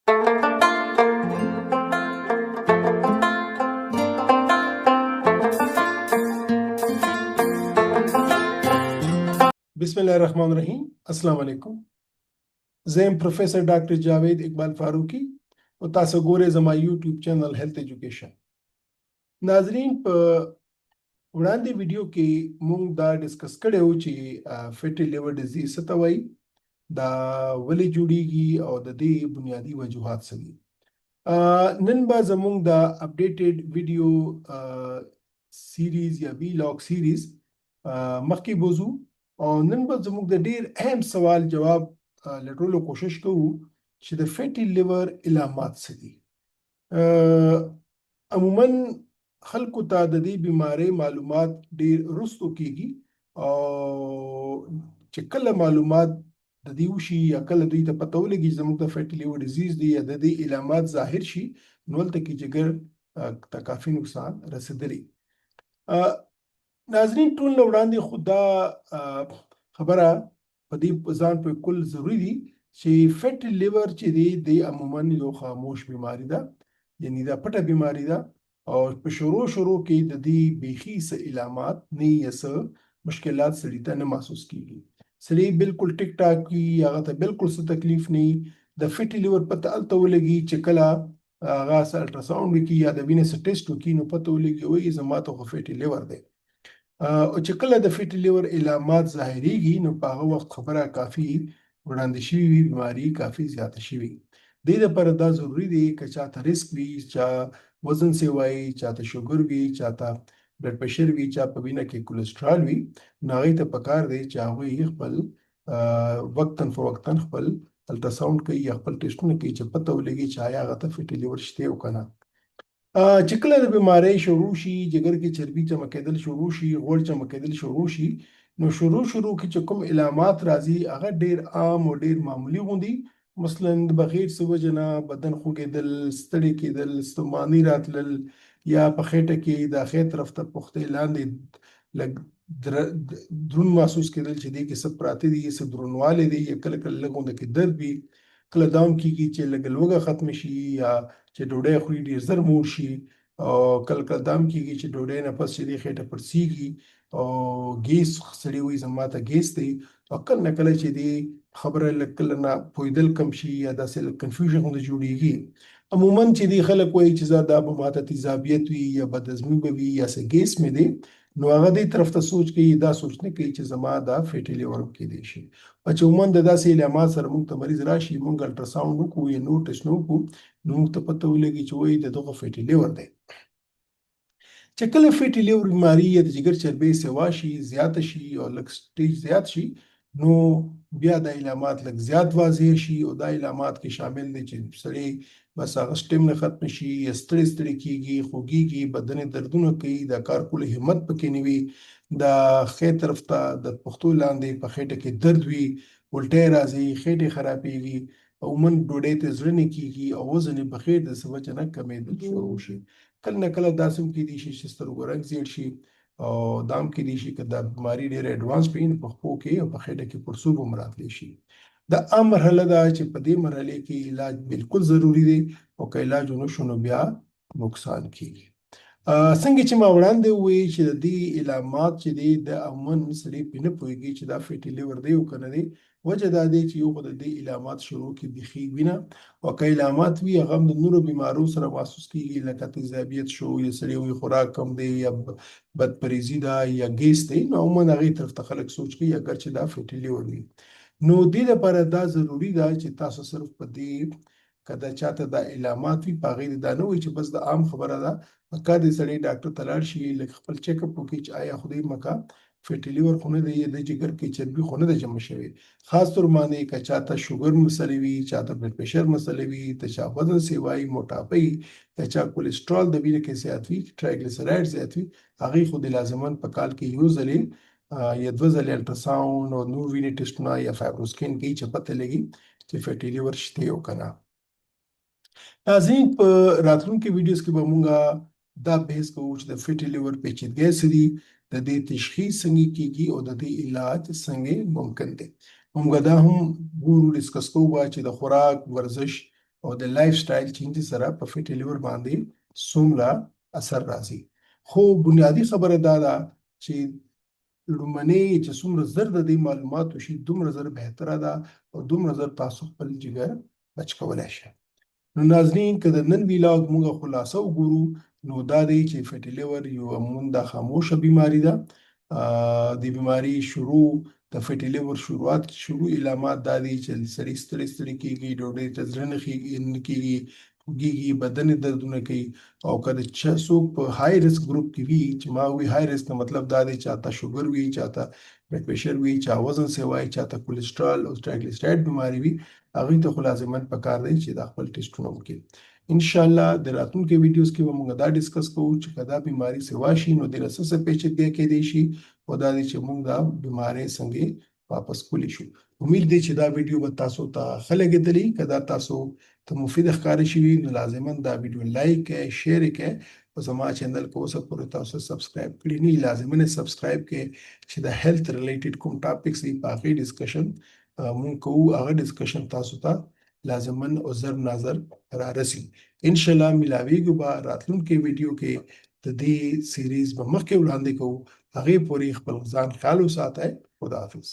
بسم الله الرحمن الرحیم. السلام علیکم. زه یم پروفیسر ډاکټر جاوید اقبال فاروقي او تاسو ګورئ زما یوټیوب چینل هیلث ایجوکیشن. ناظرین، په وړاندې ویډیو کې مونږ دا ډسکس کړی و چې فیټي لیور ډیزیز څه ته وایي، دا ولې جوړیږي او د دې بنیادي وجوهات څه دي. نن به زمونږ دا اپډیټډ ویډیو سیریز یا ویلاګ سیریز مخکې بوزو او نن به زموږ د ډیر اهم سوال جواب لټولو کوشش کوو چې د فیټي لیور علامات څه دي. عموما خلکو ته د دې بیماری معلومات ډیر وروستو کیږي او چې کله معلومات د دې وشي یا کله دوی ته پته ولګي چې زموږ د فیټي لیور ډیزیز دی یا د دې علامات ظاهر شي، نو هلته کې جګر ته کافي نقصان رسېدلی. ناظرین، ټول نه وړاندې خو دا خبره په دې ځان په کل ضروري دي چې فیټي لیور چې دی د عموما یو خاموش بیماری ده، یعنی دا پټه بیماری ده او په شروع کې د دې بیخي څه علامات نه یا څه مشکلات سړي ته نه محسوس کیږي. سړي بالکل ټیک ټاک وي، هغه ته بالکل څه تکلیف نه. د فیټي لیور پته هلته ولګي چې کله هغه الټراساونډ وکړي یا د وینې څه ټیسټ وکړي، نو پته ولګي وایي زما ته خو فیټي لیور دی. او چې کله د فیټي لیور علامات ظاهریږي، نو په هغه وخت خبره کافي وړاندې شوي وي، بیماري کافي زیاته شوي. د دې لپاره دا ضروري دی که چاته ریسک وي، چا وزن سیوایي، چاته شوګر وي، چاته بلډ پرشر وي، چا په وینه کې کولیسټرال وي، نو هغوی ته پکار دی چې هغوی خپل وقتاً فوقتاً خپل الټراساونډ کوي یا خپل ټیسټونه کوي چې پته ولګي چې آیا هغه ته فیټي لیور شته او که نه. چې کله د بیماری شروع شي، جګر کې چربي جمع کېدل شروع شي، غوړ جمع کېدل شروع شي، نو شروع کې چې کوم علامات راځي هغه ډیر عام او ډیر معمولی غوندي. مثلا د بغیر څه وجه نه بدن خوږېدل، ستړي کېدل، ستوماني راتلل، یا په خېټه کې د خې طرف ته پختې لاندې لږ درون محسوس کېدل چې دې کې څه پراته دي، څه درونوالی دی، یا کله لږ غونده کې درد وي. کله دا هم کېږي چې لږ لوږه ختمه شي یا چې ډوډۍ خوري ډېر زر موړ شي، او کله دا هم کېږي چې ډوډۍ نه پس چې دی خېټه پړسېږي او ګیس سړي وایي زما ته ګیس دی، او کله نه کله چې دی خبره لږ کله نه پوهېدل کم شي یا داسې لږ کنفیوژن غوندې جوړېږي. عموما چې دی خلک وایي چې زه دا به ماته تیزابیت وي یا بدهضمي به وي یا څه ګیس مې دی، نو هغه دې طرف ته سوچ کوي، دا سوچ نه کوي چې زما دا فیټي لیور هم کېدی شي. چې عموما د داسې علامات سره موږ ته مریض راشي، موږ الټراساونډ وکړو یا نور ټسټ وکړو، نو موږ ته پته ولګي چې وایي د دغه فیټي لیور دی. چې کله فیټي لیور بیماري یا د جګر چربۍ سوا شي، زیاته شي او لږ سټیج زیات شي، نو بیا د علامات لږ زیات واضح شي، او دا علامات کې شامل دي چې سړی بس هغه سټیم نه ختم شي، یا ستړی کېږي، خوږېږي، بدن یې دردونه کوي، د کار کولو همت پکې نه وي، د خې طرف ته د پښتو لاندې په خېټه کې درد وي، الټۍ راځي، خېټې خرابېږي، عموما ډوډۍ ته زړه نه کېږي او وزن یې بخیر د څه وجه نه کمېدل شروع شي. کله نه کله داسې هم کېدی شي چې سترګو رنګ زیړ شي، او دا هم کېدی شي که دا بیماري ډېره اډوانس وي، په پښو کې او په خېټه کې پړسوب هم راتلی شي. دا عام مرحله ده چې په دې مرحلې کې علاج بالکل ضروري دی، او که علاج ونه شو نو بیا نقصان کېږي. څنګه چې ما وړاندې وویل چې د دې علامات چې دی د عموما سړی پرې نه پوهېږي چې دا فیټي لیور دی او که نه دی. وجه دا دی چې یو خو د دې علامات شروع کې بیخي وینه، او که علامات وي هغه هم د نورو بیمارو سره محسوس کېږي، لکه تیزابیت شو، یا سړی وایي خوراک کم دی، یا بدپریزي ده، یا ګیس دی، نو عموما هغې طرف ته خلک سوچ کوي اگر چې دا فیټي لیور وي. نو دې لپاره دا ضروري ده چې تاسو صرف په دې که دا چاته دا علامات وي په هغې دا نه وایي چې بس د عام خبره ده، پکار دی سړی ډاکټر ته لاړ شي، لږ خپل چیک اپ وکړي چې آیا خدای مکه فیټي لیور خو نه دی، یا د جګر کې چربي خو نه ده جمع شوې. خاص طور باندې که چاته شوګر مسلې وي، چاته بلډ پرشر مسلې وي، ته چا وزن سیوایي، موټاپۍ، که چا کولیسټرول د وینې کې زیات وي، ټرایګلیسرایډ زیات وي، هغې خو د لازماً په کال کې یو ځلې یا دوه ځلې الټراساونډ او نور وینې ټسټونه یا فایبروسکین کوي چې پته لګي چې فیټي لیور شته او که نه. ناظرین، په راتلونکي ویډیوز کې به مونږه دا بحث کوو چې د فیټي لیور پیچیدګۍ څه دي، د دې تشخیص څنګه کیږي او د دې علاج څنګه ممکن دی. مونږ دا هم ګورو، ډسکس کوو چې د خوراک، ورزش او د لایف سټایل چینج سره په فیټي لیور باندې څومره اثر راځي. خو بنیادی خبره دا ده چې لومړنۍ چې څومره زر د دې معلوماتو شي دومره زر بهتره ده او دومره زر تاسو خپل جګر بچ کولی شئ. نو ناظرین که د نن ویلاګ موږ خلاصه وګورو نو دا دی چې فیټي لیور یو عموماً دا خاموشه بیماری ده. د بیماری شروع د فیټي لیور شروع علامات دا دي چې سړی ستړی کېږي، ډوډۍ ته زړه نه کېږي، خوږېږي، بدن یې دردونه کوي. او که د څوک په های ریسک ګروپ کې وي، چې ما وی های ریسک نه مطلب دا دی چاته شوګر وي، چاته بلډ پریشر وي، چا وزن سوی، چاته کولیسټرول او ټرایګلیسرایډ بیماری وي، هغوی ته خو لازماً پکار دی چې دا خپل ټیسټونه وکړي. ان شاء الله د راتلونکي ویډیوز کې به موږ دا ډیسکس کوو چې که دا بیماری سوا شي نو د څه څه پیچیدګۍ کیدی شي او دا دی چې موږ دا بیماری څنګه واپس کولی شو. امید دی چې دا ویډیو به تاسو ته ښه لګېدلی. که دا تاسو ته مفید ښکارې شوي نو لازماً دا ویډیو لایک کړئ، شیر یې کړئ. او زما چینل که اوسه پورې تاسو سبسکرایب کړي نه لازماً یې سبسکرایب کړئ چې د هیلث ریلیټډ کوم ټاپکس دي په هغې ډسکشن مونږ کوو، هغه ډسکشن تاسو ته لازماً او زر نظر را رسي. ان شاء الله ملاویږو به راتلونکي ویډیو کې د دې سیریز به مخکې وړاندې کوو. هغې پورې خپل ځان خیال وساتئ. خداحافظ.